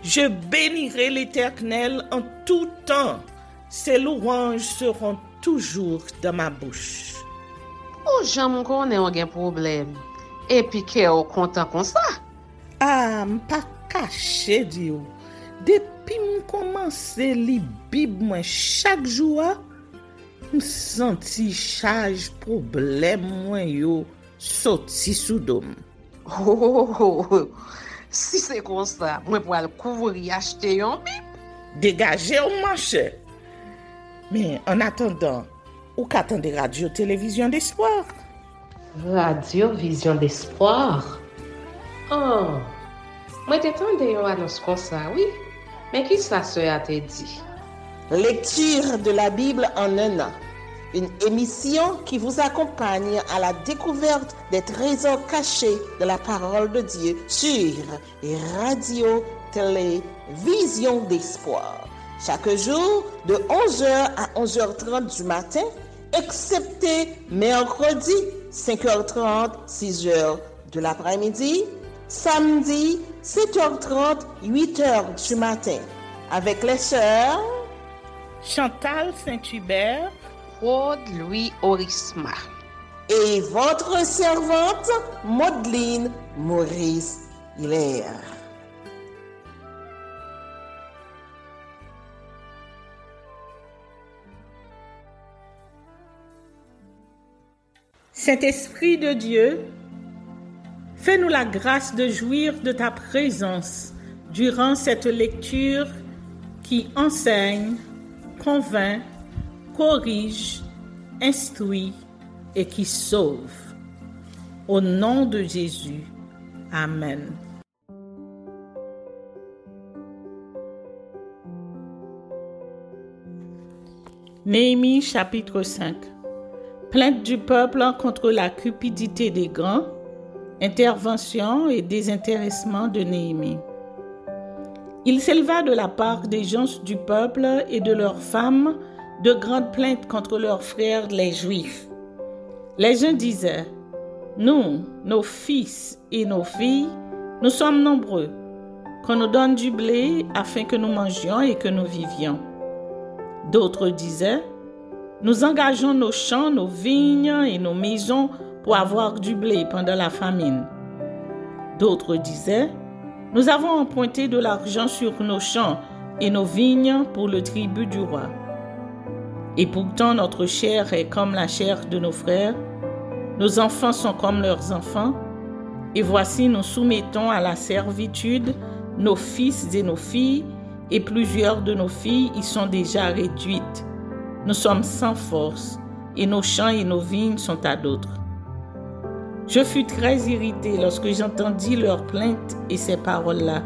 Je bénirai l'Éternel en tout temps. Ses louanges seront toujours dans ma bouche. Oh, j'aime qu'on ait un problème. Et puis qu'elle est content comme ça. Ah, m'pas caché, Dieu. Depuis que commence à lire Bible chaque jour, je senti charge problème moi yo sorti sous dôme. Oh, si c'est comme ça, moi pour aller couvrir acheter un Bible. Dégagez au marché. Mais en attendant, ou qu'attendez radio télévision d'espoir? Radio Vision d'Espoir. Oh, moi t'attendais une annonce comme ça, oui. Mais qui ça a te dit? Lecture de la Bible en un an. Une émission qui vous accompagne à la découverte des trésors cachés de la parole de Dieu sur Radio Télévision d'Espoir. Chaque jour de 11h à 11h30 du matin, excepté mercredi 5h30, 6h de l'après-midi, samedi 7h30, 8h du matin, avec les sœurs Chantal Saint-Hubert, Claude Louis Orisma et votre servante Maudeline Maurice Hilaire. Saint-Esprit de Dieu, fais-nous la grâce de jouir de ta présence durant cette lecture qui enseigne, convainc, corrige, instruit et qui sauve. Au nom de Jésus. Amen. Néhémie chapitre 5. Plainte du peuple contre la cupidité des grands, intervention et désintéressement de Néhémie. Il s'éleva de la part des gens du peuple et de leurs femmes de grandes plaintes contre leurs frères les Juifs. Les uns disaient, « Nous, nos fils et nos filles, nous sommes nombreux, qu'on nous donne du blé afin que nous mangions et que nous vivions. » D'autres disaient, « Nous engageons nos champs, nos vignes et nos maisons pour avoir du blé pendant la famine. » D'autres disaient, « Nous avons emprunté de l'argent sur nos champs et nos vignes pour le tribut du roi. Et pourtant notre chair est comme la chair de nos frères, nos enfants sont comme leurs enfants, et voici nous soumettons à la servitude nos fils et nos filles, et plusieurs de nos filles y sont déjà réduites. Nous sommes sans force, et nos champs et nos vignes sont à d'autres. » Je fus très irrité lorsque j'entendis leurs plaintes et ces paroles-là.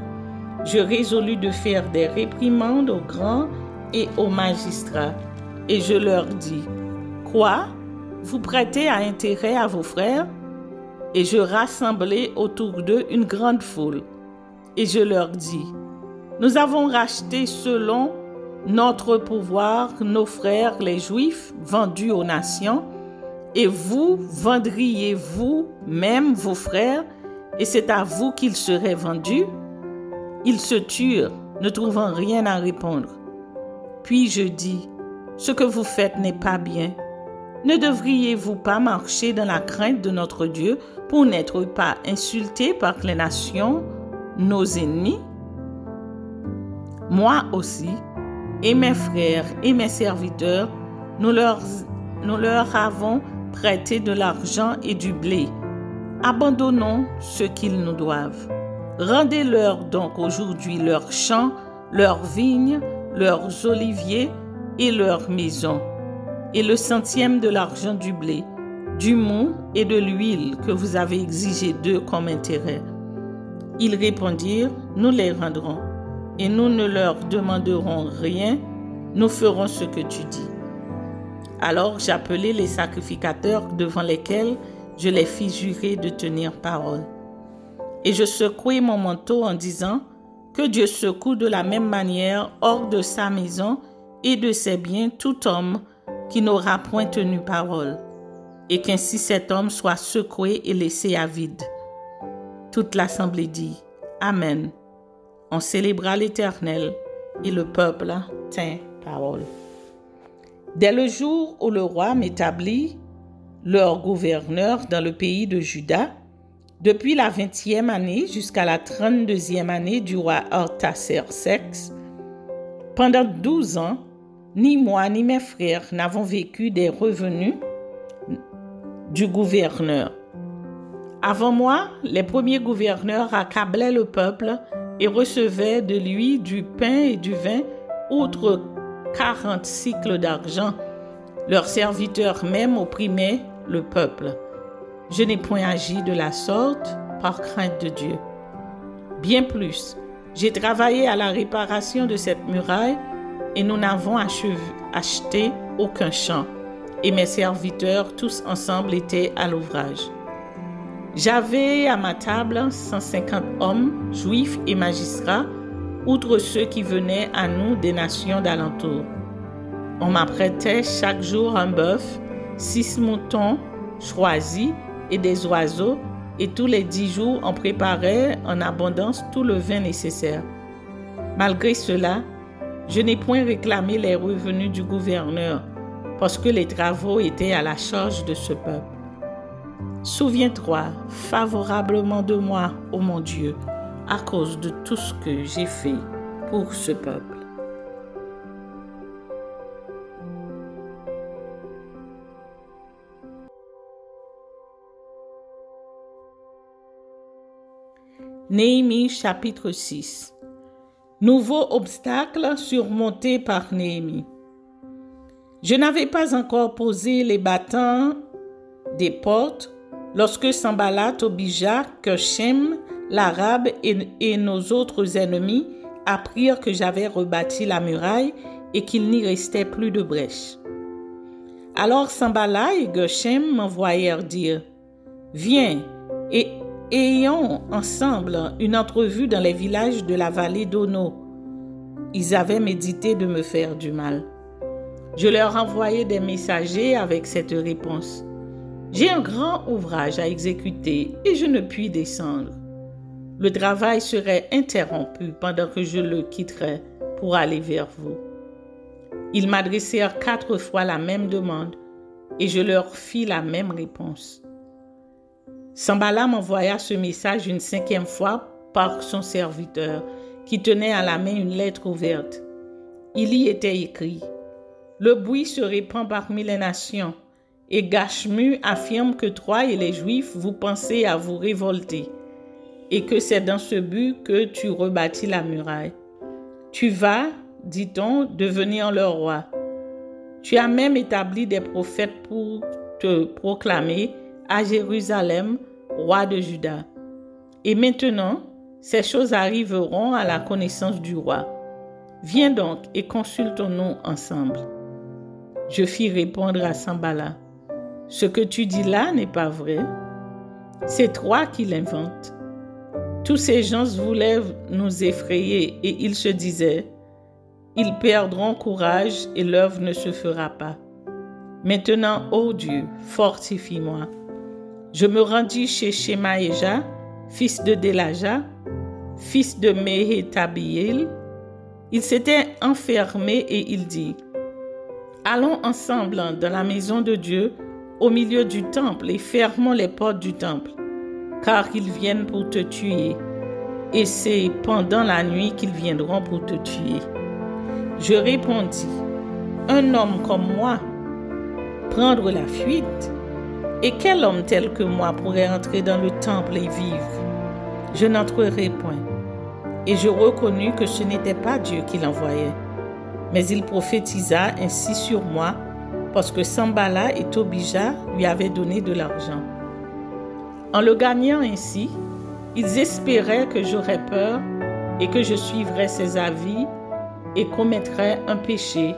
Je résolus de faire des réprimandes aux grands et aux magistrats. Et je leur dis, « Quoi? Vous prêtez à intérêt à vos frères? » Et je rassemblai autour d'eux une grande foule. Et je leur dis, « Nous avons racheté selon notre pouvoir nos frères les Juifs vendus aux nations, et vous vendriez vous-même vos frères, et c'est à vous qu'ils seraient vendus? » Ils se turent, ne trouvant rien à répondre. Puis je dis, « Ce que vous faites n'est pas bien. Ne devriez-vous pas marcher dans la crainte de notre Dieu pour n'être pas insultés par les nations, nos ennemis? Moi aussi, et mes frères et mes serviteurs, nous leur avons prêté de l'argent et du blé. Abandonnons ce qu'ils nous doivent. Rendez-leur donc aujourd'hui leurs champs, leurs vignes, leurs oliviers et leurs maisons, et le centième de l'argent du blé, du mou et de l'huile que vous avez exigé d'eux comme intérêt. » Ils répondirent, « Nous les rendrons, et nous ne leur demanderons rien, nous ferons ce que tu dis. » Alors j'appelai les sacrificateurs devant lesquels je les fis jurer de tenir parole. Et je secouai mon manteau en disant, « Que Dieu secoue de la même manière hors de sa maison et de ses biens tout homme qui n'aura point tenu parole, et qu'ainsi cet homme soit secoué et laissé à vide. » Toute l'assemblée dit, « Amen. » On célébra l'Éternel et le peuple tint parole. Dès le jour où le roi m'établit leur gouverneur dans le pays de Juda, depuis la 20e année jusqu'à la 32e année du roi Artaxerxès, pendant 12 ans, ni moi ni mes frères n'avons vécu des revenus du gouverneur. Avant moi, les premiers gouverneurs accablaient le peuple et recevaient de lui du pain et du vin, outre 40 cycles d'argent. Leurs serviteurs même opprimaient le peuple. Je n'ai point agi de la sorte par crainte de Dieu. Bien plus, j'ai travaillé à la réparation de cette muraille et nous n'avons acheté aucun champ. Et mes serviteurs, tous ensemble, étaient à l'ouvrage. J'avais à ma table 150 hommes, juifs et magistrats, outre ceux qui venaient à nous des nations d'alentour. On m'apprêtait chaque jour un bœuf, 6 moutons choisis et des oiseaux, et tous les 10 jours, on préparait en abondance tout le vin nécessaire. Malgré cela, je n'ai point réclamé les revenus du gouverneur, parce que les travaux étaient à la charge de ce peuple. Souviens-toi favorablement de moi, ô mon Dieu, à cause de tout ce que j'ai fait pour ce peuple. Néhémie chapitre 6. Nouveau obstacle surmonté par Néhémie. Je n'avais pas encore posé les battants des portes lorsque Sanballat, Tobija, Geshem, l'Arabe et nos autres ennemis apprirent que j'avais rebâti la muraille et qu'il n'y restait plus de brèche. Alors Sanballat et Geshem m'envoyèrent dire « Viens et ayons ensemble une entrevue dans les villages de la vallée d'Ono. » Ils avaient médité de me faire du mal. Je leur envoyai des messagers avec cette réponse. « J'ai un grand ouvrage à exécuter et je ne puis descendre. Le travail serait interrompu pendant que je le quitterais pour aller vers vous. » Ils m'adressèrent 4 fois la même demande et je leur fis la même réponse. Sanballat m'envoya ce message une 5e fois par son serviteur, qui tenait à la main une lettre ouverte. Il y était écrit « Le bruit se répand parmi les nations, et Gashmu affirme que toi et les Juifs vous pensez à vous révolter, et que c'est dans ce but que tu rebâtis la muraille. Tu vas, dit-on, devenir leur roi. Tu as même établi des prophètes pour te proclamer à Jérusalem, roi de Juda. Et maintenant, ces choses arriveront à la connaissance du roi. Viens donc et consultons-nous ensemble. » Je fis répondre à Sanballat. « Ce que tu dis là n'est pas vrai. C'est toi qui l'inventes. » Tous ces gens voulaient nous effrayer et ils se disaient « Ils perdront courage et l'œuvre ne se fera pas. » Maintenant, ô Dieu, fortifie-moi. Je me rendis chez Shemaéja, fils de Delaja, fils de Méhétabiel. Il s'était enfermé et il dit « Allons ensemble dans la maison de Dieu, au milieu du temple, et fermons les portes du temple, car ils viennent pour te tuer, et c'est pendant la nuit qu'ils viendront pour te tuer. » Je répondis « Un homme comme moi, prendre la fuite? Et quel homme tel que moi pourrait entrer dans le temple et vivre? Je n'entrerai point. » Et je reconnus que ce n'était pas Dieu qui l'envoyait. Mais il prophétisa ainsi sur moi, parce que Sanballat et Tobija lui avaient donné de l'argent. En le gagnant ainsi, ils espéraient que j'aurais peur et que je suivrais ses avis et commettrais un péché,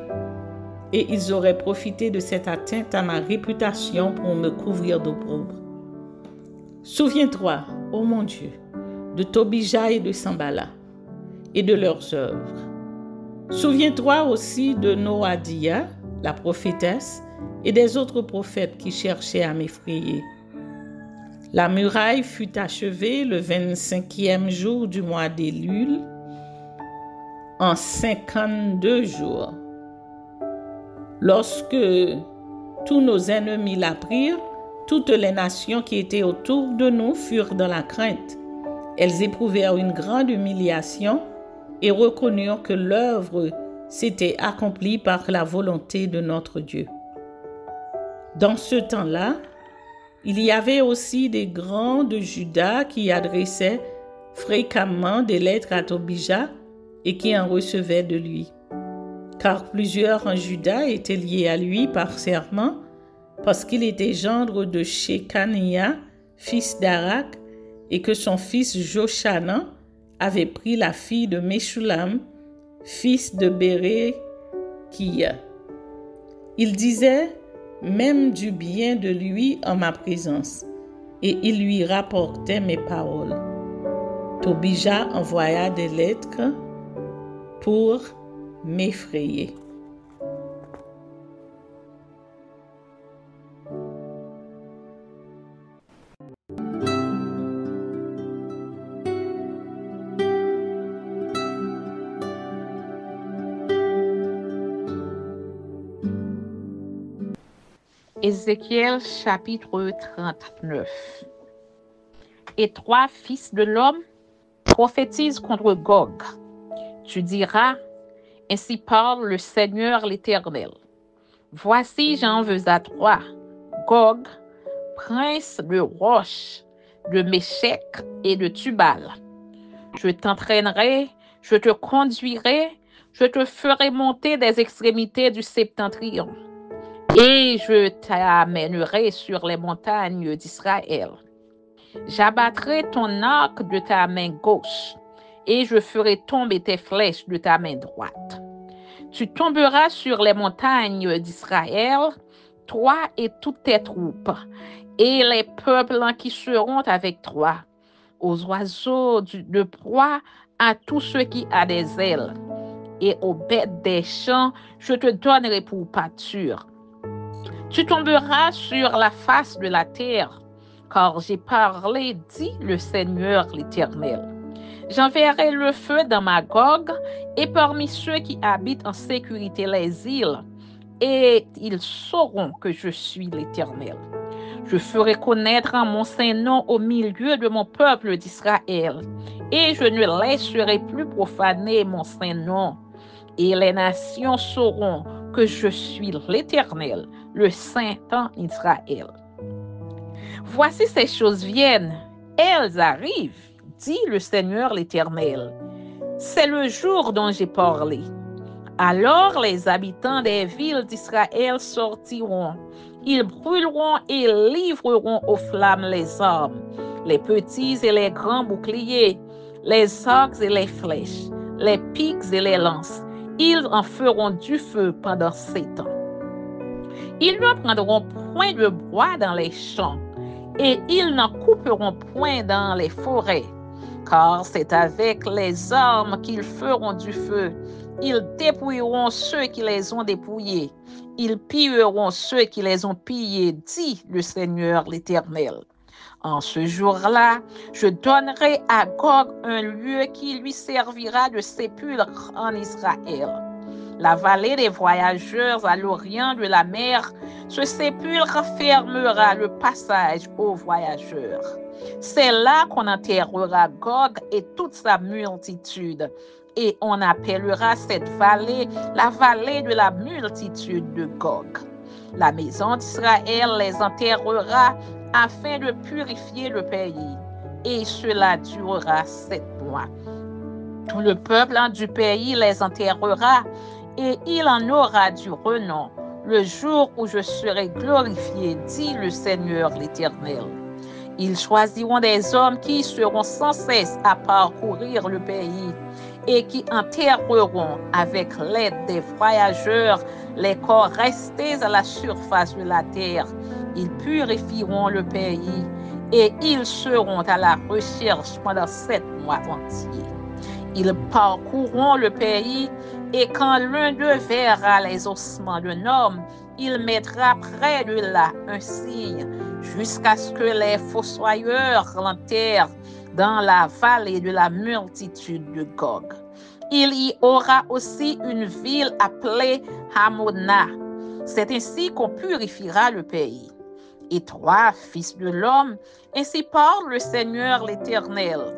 et ils auraient profité de cette atteinte à ma réputation pour me couvrir d'opprobre. Souviens-toi, ô mon Dieu, de Tobija et de Sanballat, et de leurs œuvres. Souviens-toi aussi de Noadia, la prophétesse, et des autres prophètes qui cherchaient à m'effrayer. La muraille fut achevée le 25e jour du mois d'Élul, en 52 jours. Lorsque tous nos ennemis l'apprirent, toutes les nations qui étaient autour de nous furent dans la crainte. Elles éprouvèrent une grande humiliation et reconnurent que l'œuvre s'était accomplie par la volonté de notre Dieu. Dans ce temps-là, il y avait aussi des grands de Juda qui adressaient fréquemment des lettres à Tobija et qui en recevaient de lui. Car plusieurs en Juda étaient liés à lui par serment, parce qu'il était gendre de Shekania, fils d'Arak, et que son fils Joshanan avait pris la fille de Meshulam, fils de Bérékia. Il disait même du bien de lui en ma présence, et il lui rapportait mes paroles. Tobija envoya des lettres pour m'effrayer. Ézéchiel chapitre 39. Et toi, fils de l'homme, prophétise contre Gog. Tu diras, ainsi parle le Seigneur l'Éternel. Voici j'en veux à toi, Gog, prince de Roche, de Méchec et de Tubal. Je t'entraînerai, je te conduirai, je te ferai monter des extrémités du septentrion. Et je t'amènerai sur les montagnes d'Israël. J'abattrai ton arc de ta main gauche, et je ferai tomber tes flèches de ta main droite. Tu tomberas sur les montagnes d'Israël, toi et toutes tes troupes, et les peuples qui seront avec toi, aux oiseaux de proie, à tous ceux qui ont des ailes, et aux bêtes des champs, je te donnerai pour pâture. Tu tomberas sur la face de la terre, car j'ai parlé, dit le Seigneur l'Éternel. J'enverrai le feu dans Magog et parmi ceux qui habitent en sécurité les îles, et ils sauront que je suis l'Éternel. Je ferai connaître mon saint nom au milieu de mon peuple d'Israël, et je ne laisserai plus profaner mon saint nom. Et les nations sauront que je suis l'Éternel, le Saint en Israël. Voici ces choses viennent, elles arrivent, dit le Seigneur l'Éternel. C'est le jour dont j'ai parlé. Alors les habitants des villes d'Israël sortiront. Ils brûleront et livreront aux flammes les armes, les petits et les grands boucliers, les arcs et les flèches, les pics et les lances. Ils en feront du feu pendant 7 ans. Ils ne prendront point de bois dans les champs, et ils n'en couperont point dans les forêts, car c'est avec les armes qu'ils feront du feu. Ils dépouilleront ceux qui les ont dépouillés. Ils pilleront ceux qui les ont pillés, dit le Seigneur l'Éternel. En ce jour-là, je donnerai à Gog un lieu qui lui servira de sépulcre en Israël. La vallée des voyageurs à l'orient de la mer, ce sépulcre fermera le passage aux voyageurs. C'est là qu'on enterrera Gog et toute sa multitude, et on appellera cette vallée la vallée de la multitude de Gog. La maison d'Israël les enterrera afin de purifier le pays, et cela durera 7 mois. Tout le peuple du pays les enterrera, et il en aura du renom le jour où je serai glorifié, dit le Seigneur l'Éternel. Ils choisiront des hommes qui seront sans cesse à parcourir le pays et qui enterreront avec l'aide des voyageurs les corps restés à la surface de la terre. Ils purifieront le pays et ils seront à la recherche pendant 7 mois entiers. Ils parcourront le pays et quand l'un d'eux verra les ossements d'un homme, il mettra près de là un signe jusqu'à ce que les fossoyeurs l'enterrent dans la vallée de la multitude de Gog. Il y aura aussi une ville appelée Hamona. C'est ainsi qu'on purifiera le pays. Et toi, fils de l'homme, ainsi parle le Seigneur l'Éternel.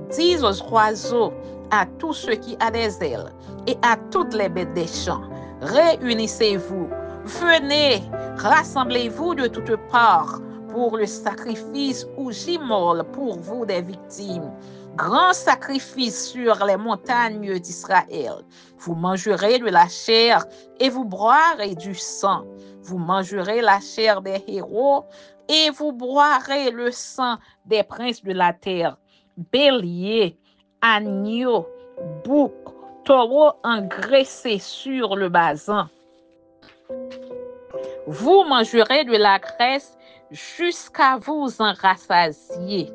Dis aux oiseaux, à tous ceux qui ont des ailes, et à toutes les bêtes des champs, réunissez-vous, venez, rassemblez-vous de toutes parts pour le sacrifice où j'immole pour vous des victimes. Grand sacrifice sur les montagnes d'Israël. Vous mangerez de la chair et vous boirez du sang. Vous mangerez la chair des héros et vous boirez le sang des princes de la terre. Bélier, agneau, bouc, taureau engraissé sur le basan. Vous mangerez de la graisse jusqu'à vous en rassasier,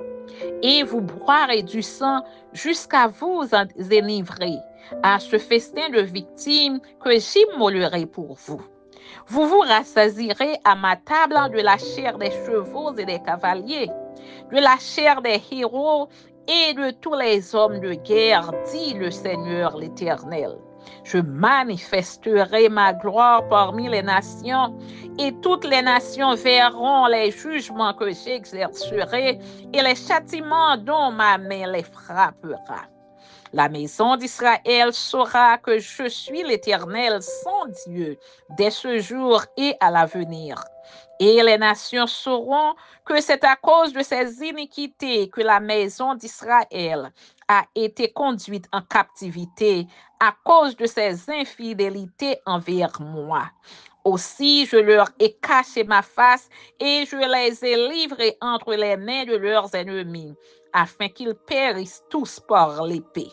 et vous boirez du sang jusqu'à vous en enivrer, à ce festin de victimes que j'immolerai pour vous. Vous vous rassasierez à ma table de la chair des chevaux et des cavaliers, de la chair des héros et de tous les hommes de guerre, dit le Seigneur l'Éternel. Je manifesterai ma gloire parmi les nations, et toutes les nations verront les jugements que j'exercerai et les châtiments dont ma main les frappera. La maison d'Israël saura que je suis l'Éternel, son Dieu, dès ce jour et à l'avenir. Et les nations sauront que c'est à cause de ces iniquités que la maison d'Israël a été conduite en captivité, à cause de ses infidélités envers moi. Aussi, je leur ai caché ma face et je les ai livrés entre les mains de leurs ennemis, afin qu'ils périssent tous par l'épée.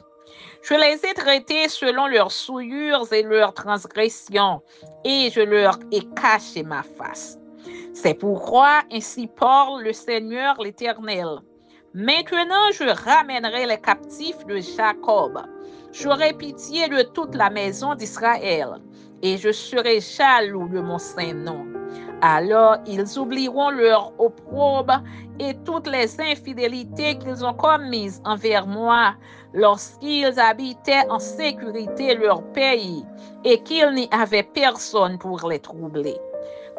Je les ai traités selon leurs souillures et leurs transgressions, et je leur ai caché ma face. C'est pourquoi ainsi parle le Seigneur l'Éternel. Maintenant, je ramènerai les captifs de Jacob. J'aurai pitié de toute la maison d'Israël, et je serai jaloux de mon saint nom. Alors ils oublieront leur opprobre et toutes les infidélités qu'ils ont commises envers moi lorsqu'ils habitaient en sécurité leur pays et qu'il n'y avait personne pour les troubler.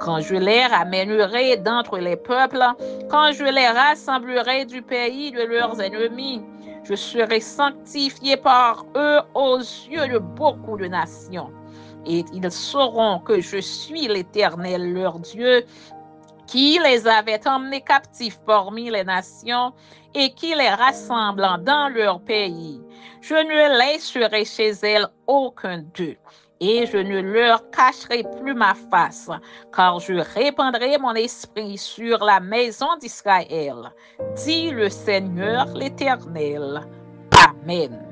Quand je les ramènerai d'entre les peuples, quand je les rassemblerai du pays de leurs ennemis, je serai sanctifié par eux aux yeux de beaucoup de nations. Et ils sauront que je suis l'Éternel leur Dieu, qui les avait emmenés captifs parmi les nations et qui les rassemble dans leur pays. Je ne laisserai chez elles aucun d'eux, et je ne leur cacherai plus ma face, car je répandrai mon esprit sur la maison d'Israël, dit le Seigneur l'Éternel. Amen.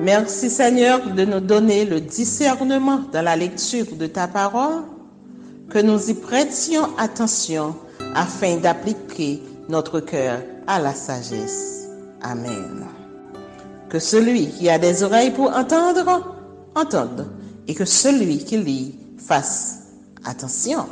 Merci Seigneur de nous donner le discernement dans la lecture de ta parole, que nous y prêtions attention afin d'appliquer notre cœur à la sagesse. Amen. Que celui qui a des oreilles pour entendre, entende, et que celui qui lit fasse attention.